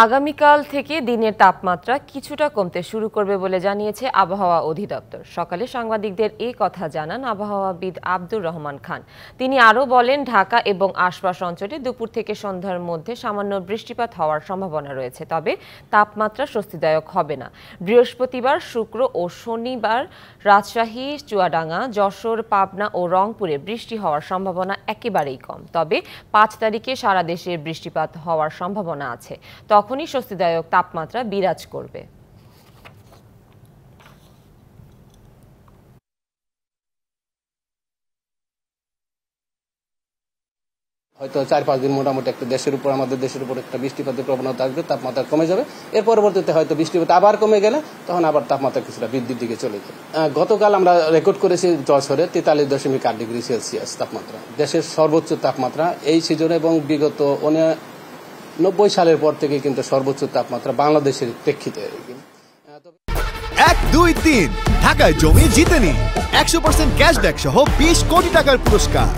আগামীকাল থেকে দিনের তাপমাত্রা কিছুটা কমতে শুরু করবে বলে জানিয়েছে আবহাওয়া অধিদপ্তর। সকালে সাংবাদিকদের এই কথা জানান আবহাওয়াবিদ আব্দুর রহমান খান। তিনি আরও বলেন, ঢাকা এবং আশপাশ অঞ্চলে দুপুর থেকে সন্ধ্যার মধ্যে সামান্য বৃষ্টিপাত হওয়ার সম্ভাবনা রয়েছে, তবে তাপমাত্রা স্বস্তিদায়ক হবে না। বৃহস্পতিবার, শুক্র ও শনিবার রাজশাহী, চুয়াডাঙ্গা, যশোর, পাবনা ও রংপুরে বৃষ্টি হওয়ার সম্ভাবনা একেবারেই কম। তবে ৫ তারিখে সারা দেশে বৃষ্টিপাত হওয়ার সম্ভাবনা আছে, তখনই স্বস্তিদায়ক তাপমাত্রা বিরাজ করবে। হয়তো ৪-৫ দিন মোটামুটি একটা আমাদের দেশের উপর একটা বৃষ্টিপাতের প্রবণতা আসবে, তাপমাত্রা কমে যাবে। এর পরবর্তীতে হয়তো বৃষ্টিপাত আবার কমে গেলে তখন আবার তাপমাত্রা কিছুটা বৃদ্ধির দিকে চলে যায়। গতকাল আমরা রেকর্ড করেছি যশোরে ৪৩.৮ ডিগ্রি সেলসিয়াস তাপমাত্রা, দেশের সর্বোচ্চ তাপমাত্রা এই সিজনে, এবং বিগত ৯৯ সালের পর থেকে কিন্তু সর্বোচ্চ তাপমাত্রা বাংলাদেশের প্রেক্ষিতে। ১, ২, ৩ ঢাকায় জমি জিতে নিন ১০০% ক্যাশব্যাক সহ ২০ কোটি টাকার পুরস্কার।